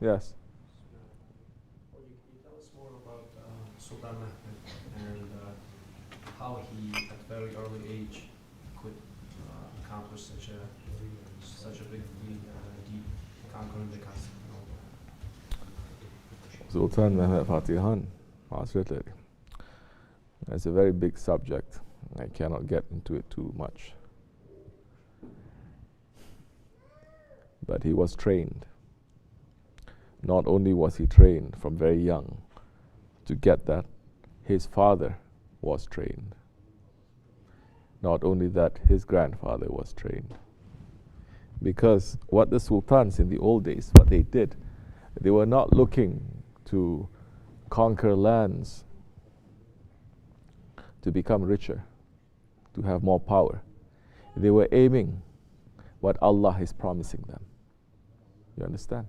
Yes. Well, you tell us more about Sultan Mehmed and how he, at a very early age, could accomplish such a big deed, conquering the Constantinople. Sultan Mehmed Fatihan, absolutely. It's a very big subject. I cannot get into it too much. But he was trained. Not only was he trained from very young to get that, his father was trained. Not only that, his grandfather was trained. Because what the sultans in the old days, what they did, they were not looking to conquer lands to become richer, to have more power. They were aiming what Allah is promising them. You understand?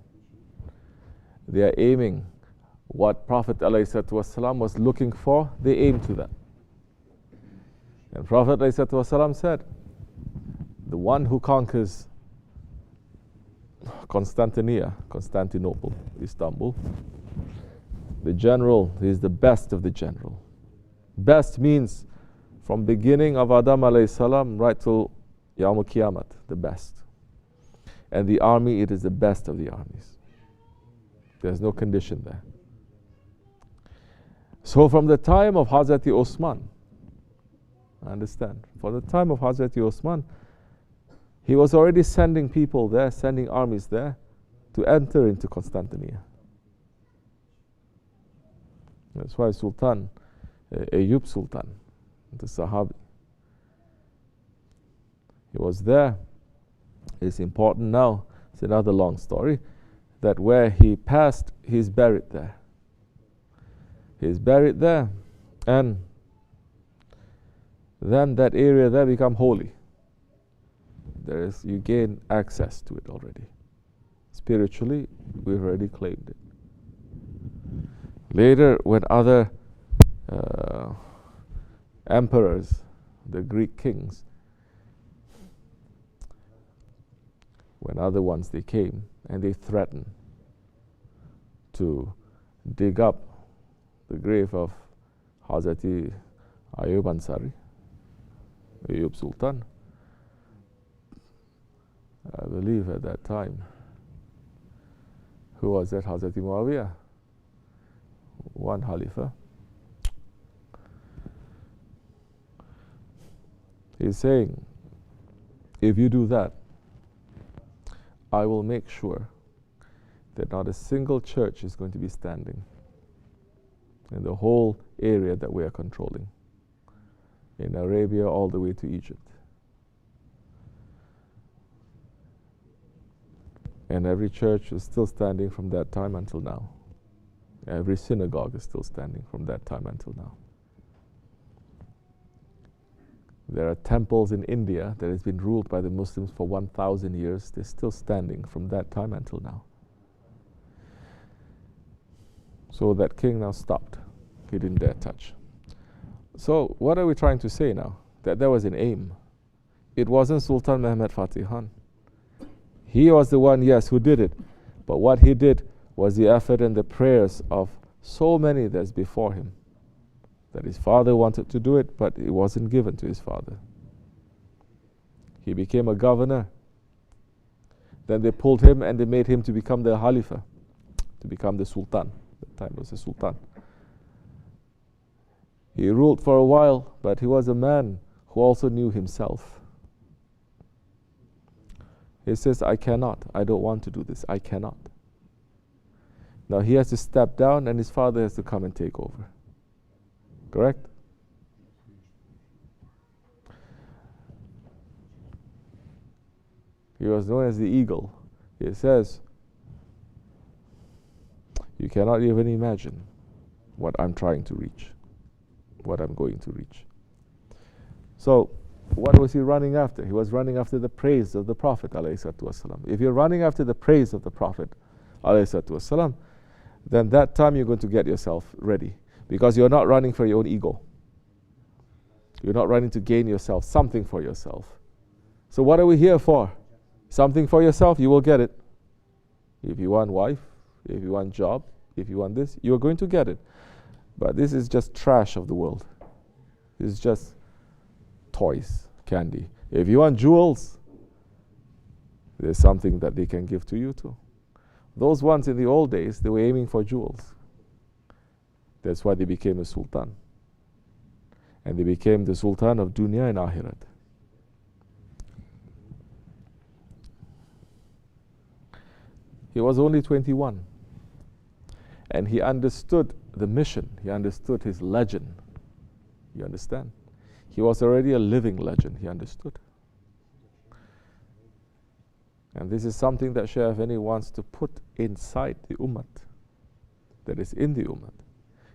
They are aiming what Prophet ﷺ was looking for, they aim to that. And Prophet ﷺ said, the one who conquers Constantinople, Istanbul, the general is the best of the general. Best means from beginning of Adam alayhi salam right till Yawm al-Qiyamah, the best. And the army, it is the best of the armies. There's no condition there. So from the time of Hazrati Osman, understand, for the time of Hazrati Osman, he was already sending people there, sending armies there to enter into Constantinople. That's why Sultan, Ayyub Sultan, the Sahabi, he was there. It's important now, it's another long story, that where he passed, he's buried there. He's buried there, and then that area there become holy. You gain access to it already. Spiritually, we've already claimed it. Later, when other emperors, the Greek kings, when other ones they came and they threatened to dig up the grave of Hazrati Ayyub Ansari, Ayyub Sultan, I believe at that time, who was that? Hazrati Muawiyah, one Khalifa. He's saying, if you do that, I will make sure that not a single church is going to be standing in the whole area that we are controlling, in Arabia all the way to Egypt. And every church is still standing from that time until now. Every synagogue is still standing from that time until now. There are temples in India that has been ruled by the Muslims for 1,000 years. They're still standing from that time until now. So that king now stopped. He didn't dare touch. So what are we trying to say now? That there was an aim. It wasn't Sultan Mehmed Fatihan. He was the one, yes, who did it. But what he did was the effort and the prayers of so many that's before him. That his father wanted to do it, but it wasn't given to his father. He became a governor. Then they pulled him and they made him to become the Khalifa, to become the Sultan. At the time it was the Sultan. He ruled for a while, but he was a man who also knew himself. He says, I don't want to do this, I cannot. Now he has to step down and his father has to come and take over. Correct? He was known as the eagle. It says, you cannot even imagine what I'm trying to reach, what I'm going to reach. So, what was he running after? He was running after the praise of the Prophet ﷺ. If you're running after the praise of the Prophet ﷺ, then that time you're going to get yourself ready. Because you're not running for your own ego. You're not running to gain yourself, something for yourself. So what are we here for? Something for yourself, you will get it. If you want wife, if you want job, if you want this, you're going to get it. But this is just trash of the world. This is just toys, candy. If you want jewels, there's something that they can give to you too. Those ones in the old days, they were aiming for jewels. That's why they became a sultan. And they became the sultan of dunya and akhirat. He was only 21. And he understood the mission. He understood his legend. You understand? He was already a living legend. He understood. And this is something that Shaykh Effendi wants to put inside the ummah. That is in the ummah.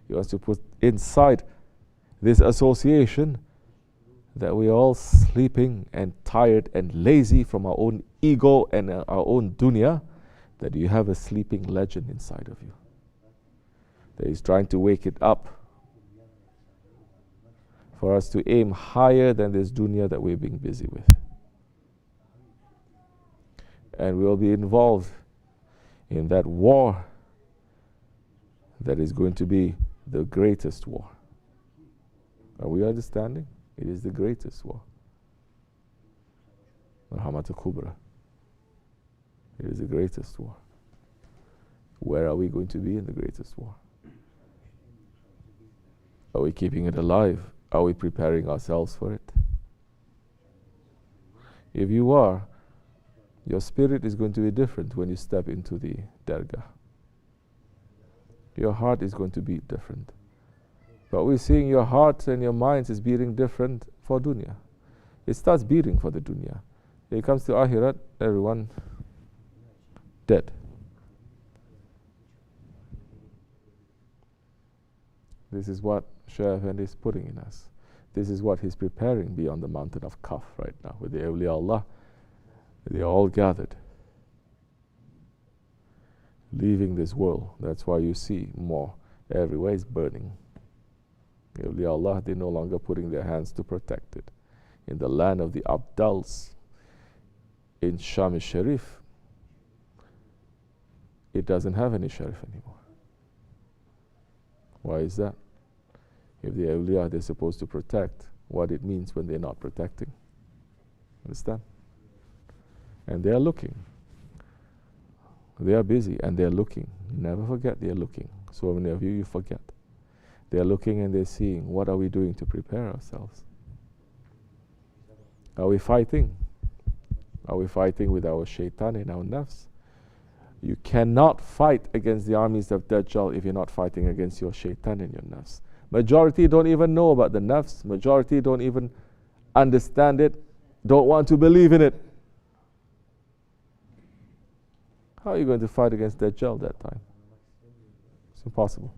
He wants to put inside this association that we are all sleeping and tired and lazy from our own ego and our own dunya, that you have a sleeping legend inside of you. That he's trying to wake it up for us to aim higher than this dunya that we're being busy with. And we'll be involved in that war that is going to be the greatest war. Are we understanding? It is the greatest war. Marhamat al-Kubra. It is the greatest war. Where are we going to be in the greatest war? Are we keeping it alive? Are we preparing ourselves for it? If you are, your spirit is going to be different when you step into the dargah. Your heart is going to beat different. But we're seeing your hearts and your minds is beating different for dunya. It starts beating for the dunya. It comes to akhirat, everyone dead. This is what Shaykh Effendi is putting in us. This is what he's preparing beyond the mountain of Kaf right now with the awliya Allah. They are all gathered, leaving this world. That's why you see more everywhere is burning. The awliya Allah, they're no longer putting their hands to protect it. In the land of the Abdals, in Sham al-Sharif, it doesn't have any Sharif anymore. Why is that? If the awliya, they're supposed to protect what it means when they're not protecting. Understand? And they are looking. They are busy and they are looking. Never forget they are looking. So many of you, you forget. They are looking and they're seeing, what are we doing to prepare ourselves? Are we fighting? Are we fighting with our shaitan and our nafs? You cannot fight against the armies of Dajjal if you're not fighting against your shaitan and your nafs. Majority don't even know about the nafs. Majority don't even understand it, don't want to believe in it. How are you going to fight against Dajjal that time? It's impossible.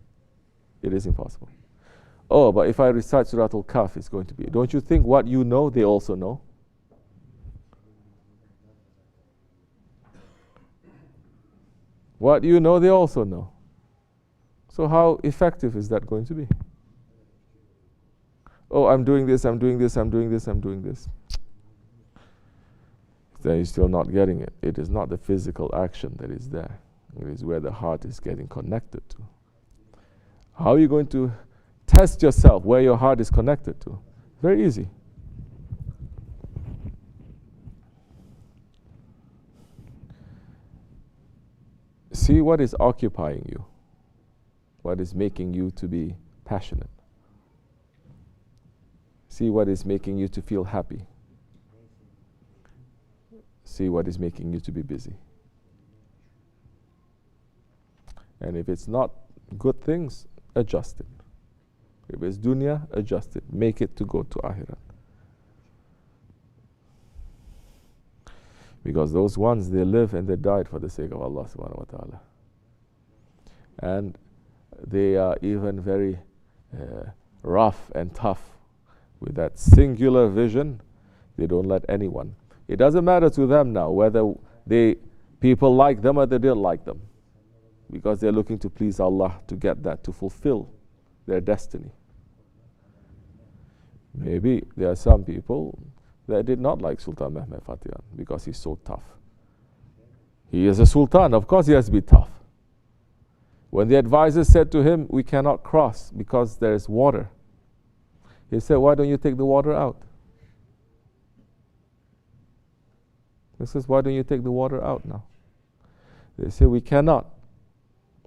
It is impossible. Oh, but if I recite Surah Al-Kahf, it's going to be. Don't you think what you know, they also know? What you know, they also know. So how effective is that going to be? Oh, I'm doing this, I'm doing this, I'm doing this, I'm doing this. Then you're still not getting it. It is not the physical action that is there. It is where the heart is getting connected to. How are you going to test yourself where your heart is connected to? Very easy. See what is occupying you, what is making you to be passionate. See what is making you to feel happy. See what is making you to be busy. And if it's not good things, adjust it. If it's dunya, adjust it. Make it to go to akhirat. Because those ones, they live and they died for the sake of Allah subhanahu wa ta'ala. And they are even very rough and tough with that singular vision. They don't let anyone. It doesn't matter to them now whether people like them or they don't like them. Because they're looking to please Allah, to get that, to fulfill their destiny. Maybe there are some people that did not like Sultan Mehmed Fatih because he's so tough. He is a sultan, of course he has to be tough. When the advisors said to him, we cannot cross because there is water, he said, why don't you take the water out? He says, why don't you take the water out now? They say, we cannot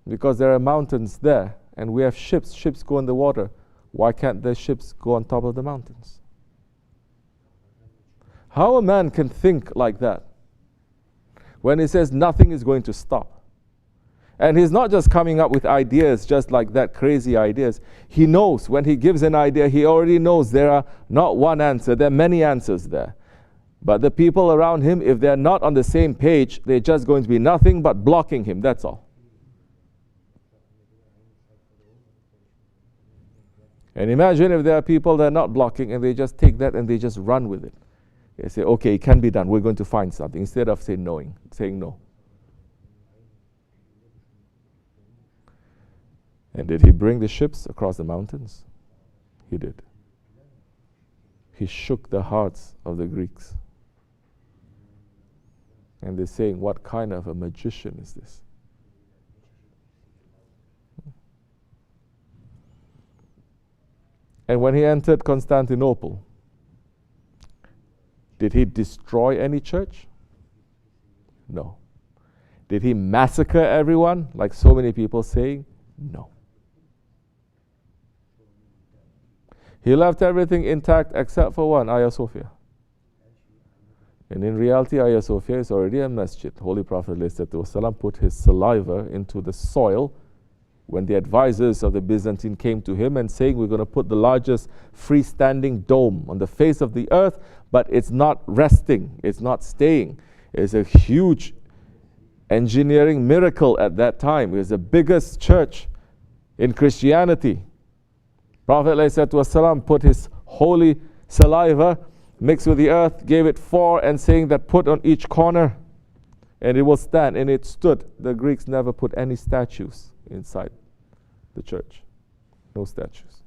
because there are mountains there and we have ships. Ships go in the water. Why can't the ships go on top of the mountains? How a man can think like that when he says nothing is going to stop? And he's not just coming up with ideas just like that, crazy ideas. He knows when he gives an idea, he already knows there are not one answer, there are many answers there. But the people around him, if they're not on the same page, they're just going to be nothing but blocking him, that's all. And imagine if there are people that are not blocking and they just take that and they just run with it. They say, okay, it can be done, we're going to find something, instead of saying no. And did he bring the ships across the mountains? He did. He shook the hearts of the Greeks. And they're saying, what kind of a magician is this? And when he entered Constantinople, did he destroy any church? No. Did he massacre everyone, like so many people saying? No. He left everything intact except for one, Hagia Sophia. And in reality, Hagia Sophia is already a masjid. Holy Prophet ﷺ put his saliva into the soil when the advisors of the Byzantine came to him and saying, we're going to put the largest freestanding dome on the face of the earth, but it's not resting, it's not staying. It's a huge engineering miracle at that time. It was the biggest church in Christianity. Prophet ﷺ put his holy saliva mixed with the earth, gave it 4, and saying that put on each corner and it will stand, and it stood. The Greeks never put any statues inside the church. No statues.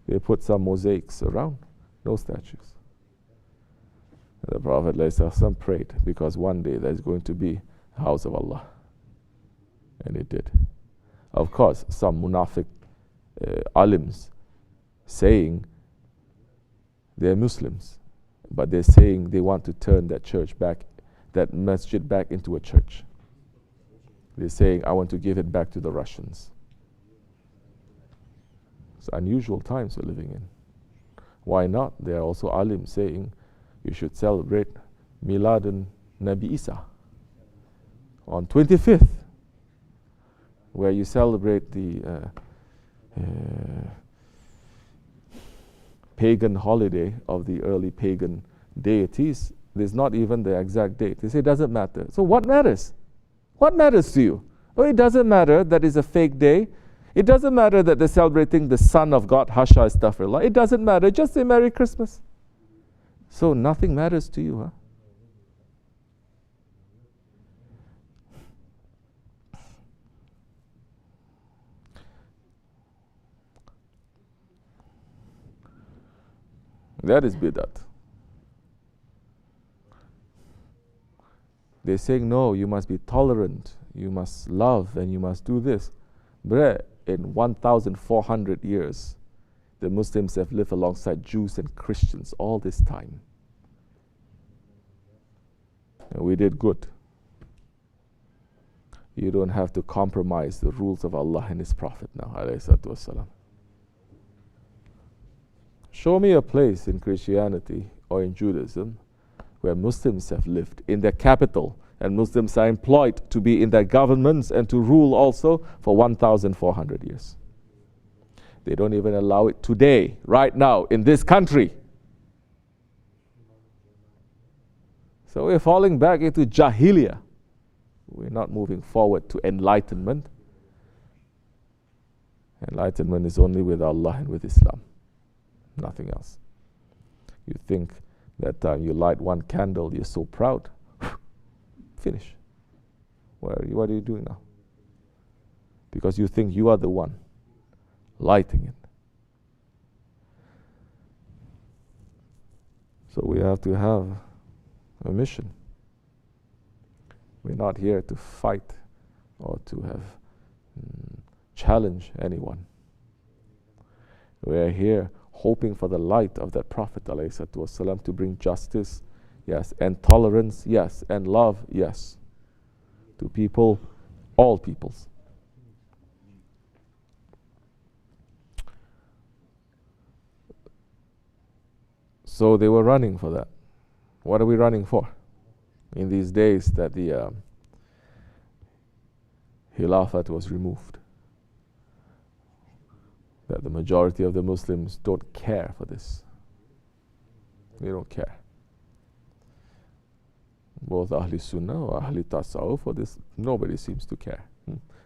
They put some mosaics around. No statues. And the Prophet ﷺ prayed because one day there's going to be a house of Allah. And it did. Of course, some munafiq alims saying they're Muslims, but they're saying they want to turn that church back, that masjid back into a church. They're saying, I want to give it back to the Russians. It's unusual times we're living in. Why not? There are also alim saying you should celebrate Milad and Nabi Isa on 25th, where you celebrate the pagan holiday of the early pagan deities. There's not even the exact date. They say it doesn't matter. So what matters? What matters to you? Oh, it doesn't matter that it's a fake day. It doesn't matter that they're celebrating the Son of God, Hasha Astaghfirullah. It doesn't matter. Just say Merry Christmas. So nothing matters to you, huh? That is bidat. They're saying, no, you must be tolerant, you must love, and you must do this. But in 1,400 years, the Muslims have lived alongside Jews and Christians all this time. And we did good. You don't have to compromise the rules of Allah and His Prophet now, alayhi salatu wasalam. Show me a place in Christianity or in Judaism where Muslims have lived in their capital and Muslims are employed to be in their governments and to rule also for 1,400 years. They don't even allow it today, right now, in this country. So we're falling back into Jahiliyyah. We're not moving forward to enlightenment. Enlightenment is only with Allah and with Islam. Nothing else. You think that time you light one candle, you're so proud. Finish. What are you doing now? Because you think you are the one lighting it. So we have to have a mission. We're not here to fight or to have challenge anyone. We are here hoping for the light of that Prophet ﷺ to bring justice, yes, and tolerance, yes, and love, yes, to people, all peoples. So they were running for that. What are we running for? In these days that the Khilafat was removed, that the majority of the Muslims don't care for this. They don't care. Both Ahli Sunnah or Ahli Tasawwuf for this, nobody seems to care,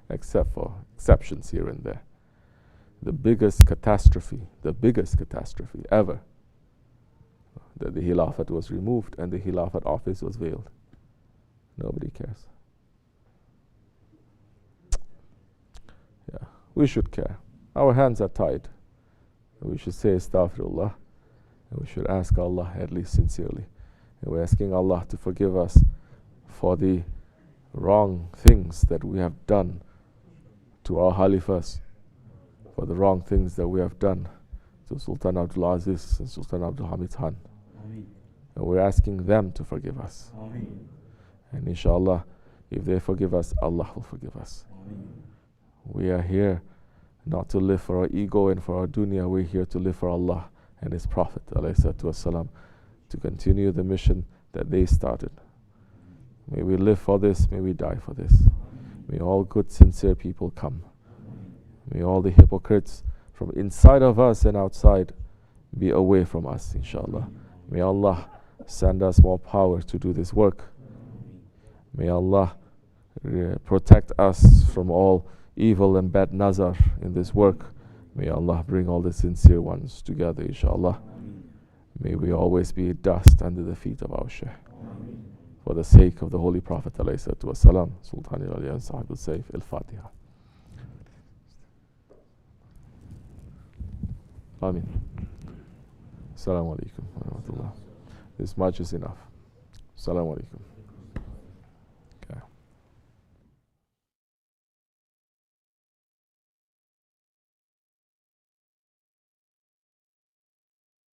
except for exceptions here and there. The biggest catastrophe ever, that the Khilafat was removed and the Khilafat office was veiled. Nobody cares. Yeah, we should care. Our hands are tied. We should say Astaghfirullah, and we should ask Allah at least sincerely. And we're asking Allah to forgive us for the wrong things that we have done to our Khalifas, for the wrong things that we have done to Sultan Abdul Aziz and Sultan Abdul Hamid Khan. And we're asking them to forgive us. And inshallah, if they forgive us, Allah will forgive us. We are here not to live for our ego and for our dunya. We're here to live for Allah and His Prophet ﷺ, to continue the mission that they started. May we live for this, may we die for this. May all good, sincere people come. May all the hypocrites from inside of us and outside be away from us, inshallah. May Allah send us more power to do this work. May Allah protect us from all evil and bad nazar in this work. May Allah bring all the sincere ones together, inshallah. May we always be dust under the feet of our Shaykh. For the sake of the Holy Prophet ﷺ, Sultan al-Aliyan Sahib al-Sayf, al-Fatiha. Ameen. Assalamu alaikum wa rahmatullah. This much is enough. Assalamu alaikum.